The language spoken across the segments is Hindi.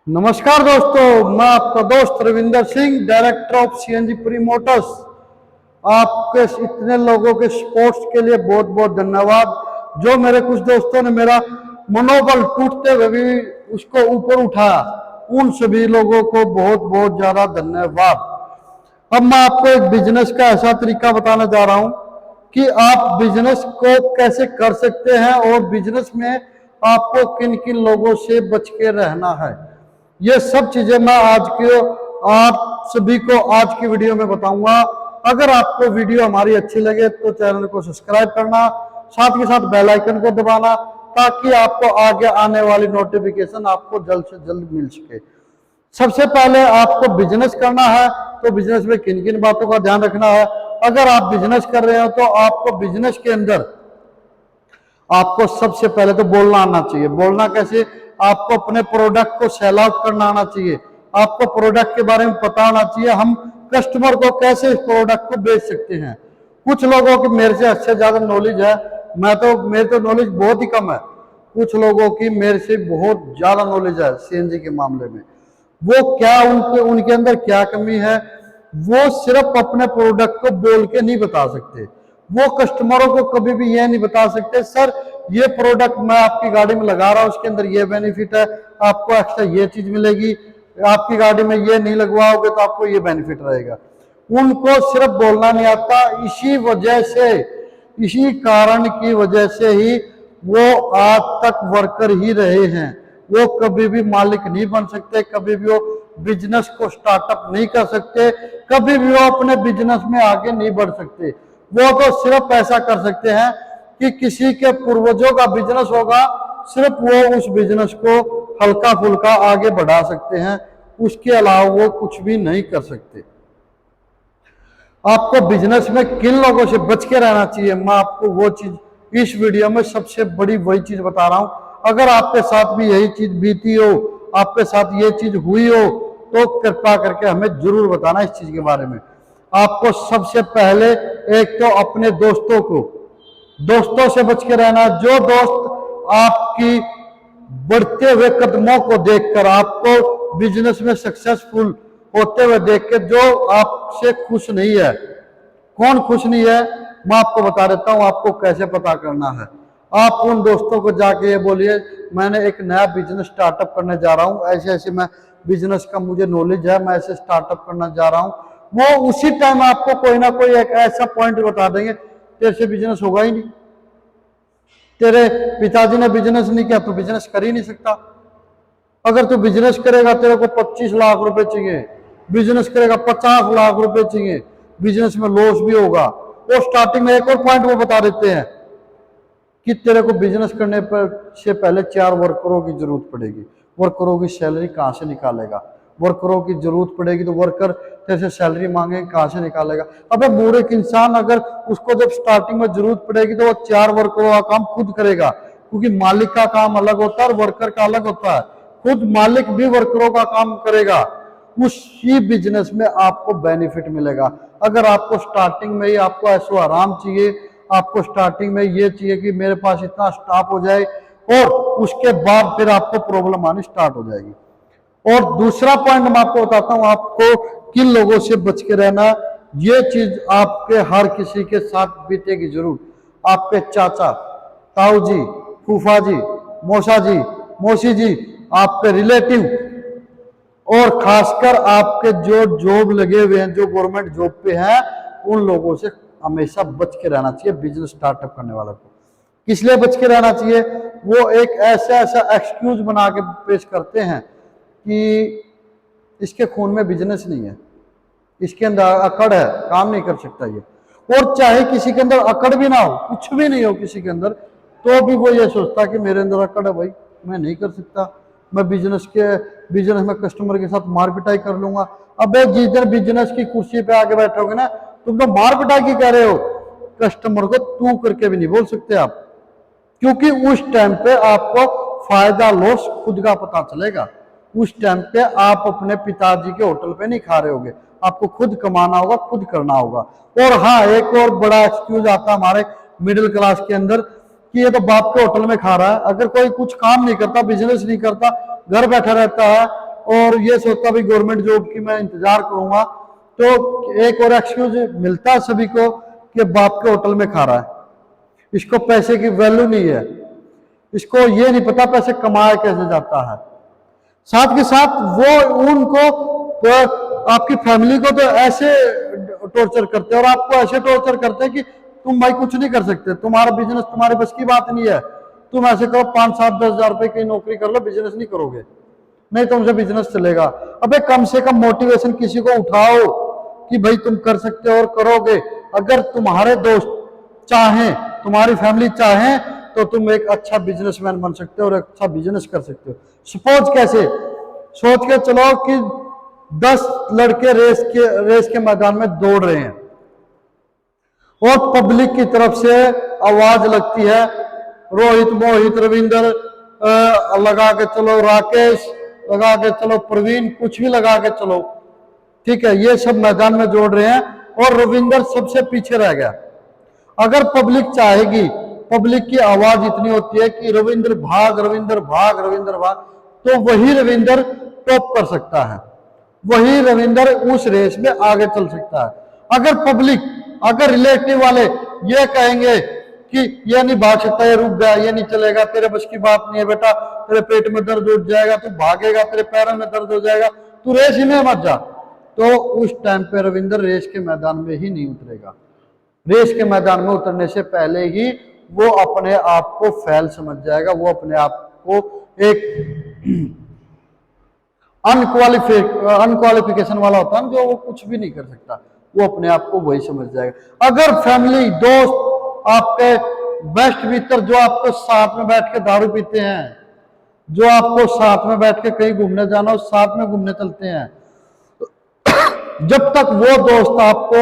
नमस्कार दोस्तों, मैं आपका दोस्त Ravinder Singh, director of CNG pre Motors. आपके इतने लोगों के सपोर्ट के लिए बहुत बहुत धन्यवाद। जो मेरे कुछ दोस्तों ने मेरा मनोबल टूटते हुए भी उसको ऊपर उठाया, उन सभी लोगों को बहुत बहुत ज्यादा धन्यवाद। अब मैं आपको एक बिजनेस का ऐसा तरीका बताने जा रहा हूं कि आप बिजनेस को कैसे कर सकते हैं और बिजनेस में आपको किन किन लोगों से बच के रहना है। ये सब चीजें मैं आप सभी को आज की वीडियो में बताऊंगा। अगर आपको वीडियो हमारी अच्छी लगे तो चैनल को सब्सक्राइब करना, साथ ही साथ बेल आइकन को दबाना, ताकि आपको आगे आने वाली नोटिफिकेशन आपको जल्द से जल्द मिल सके। सबसे पहले आपको बिजनेस करना है तो बिजनेस में किन किन बातों का ध्यान रखना है। अगर आप बिजनेस कर रहे हो तो आपको बिजनेस के अंदर आपको सबसे पहले तो बोलना आना चाहिए। बोलना कैसे? आपको अपने प्रोडक्ट को सेल आउट करना आना चाहिए, आपको प्रोडक्ट के बारे में पता होना चाहिए, हम कस्टमर को कैसे इस प्रोडक्ट को बेच सकते हैं। कुछ लोगों की मेरे से अच्छे ज्यादा नॉलेज है, मेरे तो नॉलेज बहुत ही कम है। कुछ लोगों की मेरे से बहुत ज्यादा नॉलेज है सीएनजी के मामले में। वो क्या उनके अंदर क्या कमी है, वो सिर्फ अपने प्रोडक्ट को बोल के नहीं बता सकते। वो कस्टमरों को कभी भी ये नहीं बता सकते, सर ये प्रोडक्ट मैं आपकी गाड़ी में लगा रहा हूं, उसके अंदर ये बेनिफिट है, आपको एक्स्ट्रा ये चीज मिलेगी, आपकी गाड़ी में ये नहीं लगवाओगे तो आपको ये बेनिफिट रहेगा। उनको सिर्फ बोलना नहीं आता। इसी कारण की वजह से ही वो आज तक वर्कर ही रहे हैं। वो कभी भी मालिक नहीं बन सकते, कभी भी वो बिजनेस को स्टार्टअप नहीं कर सकते, कभी भी वो अपने बिजनेस में आगे नहीं बढ़ सकते। वो तो सिर्फ ऐसा कर सकते हैं कि किसी के पूर्वजों का बिजनेस होगा, सिर्फ वो उस बिजनेस को हल्का फुल्का आगे बढ़ा सकते हैं, उसके अलावा वो कुछ भी नहीं कर सकते। आपको बिजनेस में किन लोगों से बच के रहना चाहिए, मैं आपको वो चीज इस वीडियो में सबसे बड़ी वही चीज बता रहा हूं। अगर आपके साथ भी यही चीज बीती हो, आपके साथ ये चीज हुई हो, तो कृपा करके हमें जरूर बताना इस चीज के बारे में। आपको सबसे पहले एक तो अपने दोस्तों से बच के रहना। जो दोस्त आपकी बढ़ते हुए कदमों को देखकर, आपको बिजनेस में सक्सेसफुल होते हुए देख के जो आपसे खुश नहीं है, कौन खुश नहीं है मैं आपको बता देता हूं आपको कैसे पता करना है। आप उन दोस्तों को जाके ये बोलिए, मैंने एक नया बिजनेस स्टार्टअप करने जा रहा हूं, ऐसे ऐसे मैं बिजनेस का मुझे नॉलेज है, मैं ऐसे स्टार्टअप करना जा रहा हूं। वो उसी टाइम आपको कोई ना कोई एक ऐसा पॉइंट बता देंगे, तेरे से बिजनेस होगा ही नहीं, तेरे पिताजी ने बिजनेस नहीं किया तो बिजनेस कर ही नहीं सकता। अगर तू बिजनेस करेगा तेरे को 25 लाख रुपए चाहिए, बिजनेस करेगा 50 लाख रुपए चाहिए, बिजनेस में लॉस भी होगा। वो स्टार्टिंग में एक और पॉइंट वो बता देते हैं कि तेरे को बिजनेस करने पर से पहले 4 वर्करों की जरूरत पड़ेगी। वर्करों की सैलरी कहाँ से निकालेगा? वर्करों की जरूरत पड़ेगी तो वर्कर तेरे से सैलरी मांगेंगे, कहाँ से निकालेगा? अबे मूर्ख इंसान, अगर उसको जब स्टार्टिंग में जरूरत पड़ेगी तो वो 4 वर्करों का काम खुद करेगा, क्योंकि मालिक का काम अलग होता है और वर्कर का अलग होता है। खुद मालिक भी वर्करों का काम करेगा, उसी बिजनेस में आपको बेनिफिट मिलेगा। अगर आपको स्टार्टिंग में ही आपको ऐसा आराम चाहिए, आपको स्टार्टिंग में ये चाहिए कि मेरे पास इतना स्टाफ हो जाए, और उसके बाद फिर आपको प्रॉब्लम आनी स्टार्ट हो जाएगी। और दूसरा पॉइंट मैं आपको बताता हूं, आपको किन लोगों से बच के रहना। ये चीज आपके हर किसी के साथ बीतेगी जरूर। आपके चाचा, ताऊ जी, फूफा जी, मौसा जी, मौसी जी, आपके रिलेटिव, और खासकर आपके जो जॉब लगे हुए हैं, जो गवर्नमेंट जॉब पे हैं, उन लोगों से हमेशा बच के रहना चाहिए। बिजनेस स्टार्टअप करने वाले को किस लिए बच के रहना चाहिए? वो एक ऐसा एक्सक्यूज बना के पेश करते हैं कि इसके खून में बिजनेस नहीं है, इसके अंदर अकड़ है, काम नहीं कर सकता ये। और चाहे किसी के अंदर अकड़ भी ना हो, कुछ भी नहीं हो किसी के अंदर, तो भी वो ये सोचता कि मेरे अंदर अकड़ है भाई, मैं नहीं कर सकता, मैं बिजनेस में कस्टमर के साथ मार पिटाई कर लूंगा। अबे जिस दिन बिजनेस की कुर्सी पे आके बैठोगे ना, तुम तो मार पिटाई की कह रहे हो, कस्टमर को तू करके भी नहीं बोल सकते आप, क्योंकि उस टाइम पे आपको फायदा लॉस खुद का पता चलेगा। उस टाइम पे आप अपने पिताजी के होटल पे नहीं खा रहे होगे, आपको खुद कमाना होगा, खुद करना होगा। और हाँ, एक और बड़ा एक्सक्यूज आता है हमारे मिडिल क्लास के अंदर कि ये तो बाप के होटल में खा रहा है। अगर कोई कुछ काम नहीं करता, बिजनेस नहीं करता, घर बैठा रहता है, और ये सोचता भी गवर्नमेंट जॉब की मैं इंतजार करूंगा, तो एक और एक्सक्यूज मिलता है सभी को कि बाप के होटल में खा रहा है, इसको पैसे की वैल्यू नहीं है, इसको ये नहीं पता पैसे कमाया कैसे जाता है। साथ के साथ वो उनको तो आपकी फैमिली को तो ऐसे टॉर्चर करते हैं और आपको ऐसे टॉर्चर करते हैं कि तुम भाई कुछ नहीं कर सकते, तुम्हारा बिजनेस तुम्हारे बस की बात नहीं है, तुम ऐसे करो 5-7-10 हज़ार रुपए की नौकरी कर लो, बिजनेस नहीं करोगे, नहीं तुमसे बिजनेस चलेगा। अबे कम से कम मोटिवेशन किसी को उठाओ कि भाई तुम कर सकते हो और करोगे। अगर तुम्हारे दोस्त चाहें, तुम्हारी फैमिली चाहे, तो तुम एक अच्छा बिजनेसमैन बन सकते हो और अच्छा बिजनेस कर सकते हो। सपोज कैसे, सोच के चलो कि 10 लड़के रेस के मैदान में दौड़ रहे हैं और पब्लिक की तरफ से आवाज लगती है, रोहित, मोहित, रविंदर लगा के चलो, राकेश लगा के चलो, प्रवीण, कुछ भी लगा के चलो, ठीक है, ये सब मैदान में जोड़ रहे हैं और रविंदर सबसे पीछे रह गया। अगर पब्लिक चाहेगी, पब्लिक की आवाज इतनी होती है कि रविंदर भाग, रविंदर भाग, रविंदर भाग, तो वही रविंदर टॉप कर सकता है, वही रविंदर उस रेस में आगे चल सकता है। अगर पब्लिक, अगर रिलेटिव वाले ये कहेंगे कि ये नहीं भाग सकता, ये रुक गया, ये नहीं चलेगा, तेरे बस की बात नहीं है बेटा, तेरे पेट में दर्द उठ जाएगा, तू भागेगा, तेरे पैरों में दर्द हो जाएगा, तू रेस ही में मत जा, तो उस टाइम पे रविंदर रेस के मैदान में ही नहीं उतरेगा। रेस के मैदान में उतरने से पहले ही वो अपने आप को फेल समझ जाएगा, वो अपने आप को एक अनक्वालिफिकेशन वाला होता है, जो वो कुछ भी नहीं कर सकता, वो अपने आप को वही समझ जाएगा। अगर फैमिली, दोस्त, आपके बेस्ट मित्र जो आपको साथ में बैठ के दारू पीते हैं, जो आपको साथ में बैठ के कहीं घूमने जाना हो साथ में घूमने चलते हैं, जब तक वो दोस्त आपको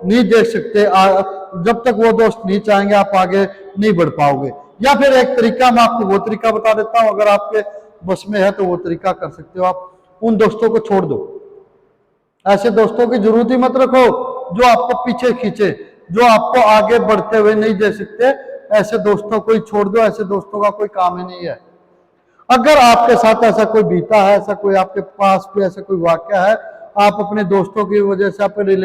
नहीं देख सकते, जब तक वो दोस्त नहीं चाहेंगे, आप आगे नहीं बढ़ पाओगे। या फिर एक तरीका, मैं आपको वो तरीका बता देता हूं, अगर आपके बस में है तो वो तरीका कर सकते हो, आप उन दोस्तों को छोड़ दो, ऐसे दोस्तों की जरूरत ही मत रखो जो आपको पीछे खींचे, जो आपको आगे बढ़ते हुए नहीं दे सकते, ऐसे दोस्तों को ही छोड़ दो, ऐसे दोस्तों का कोई काम ही नहीं है। अगर आपके साथ ऐसा कोई बीता है, ऐसा कोई आपके पास भी ऐसा कोई वाकया है, आप अपने दोस्तों की वजह से, अपने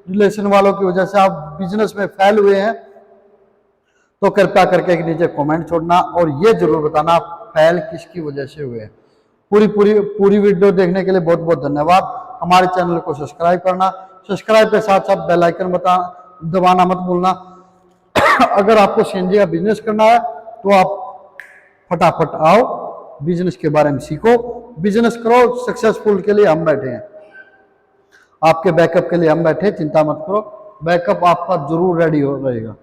रिलेशन वालों की वजह से आप बिजनेस में फेल हुए हैं, तो कृपया करके नीचे कमेंट छोड़ना और ये जरूर बताना आप फेल किसकी वजह से हुए हैं। पूरी वीडियो देखने के लिए बहुत बहुत धन्यवाद। हमारे चैनल को सब्सक्राइब करना, सब्सक्राइब के साथ साथ बेल आइकन दबाना मत भूलना। अगर आपको सीएनजी का बिजनेस करना है तो आप फटाफट आओ, बिजनेस के बारे में सीखो, बिजनेस करो, सक्सेसफुल के लिए हम बैठे हैं, आपके बैकअप के लिए हम बैठे, चिंता मत करो, बैकअप आपका जरूर रेडी हो रहेगा।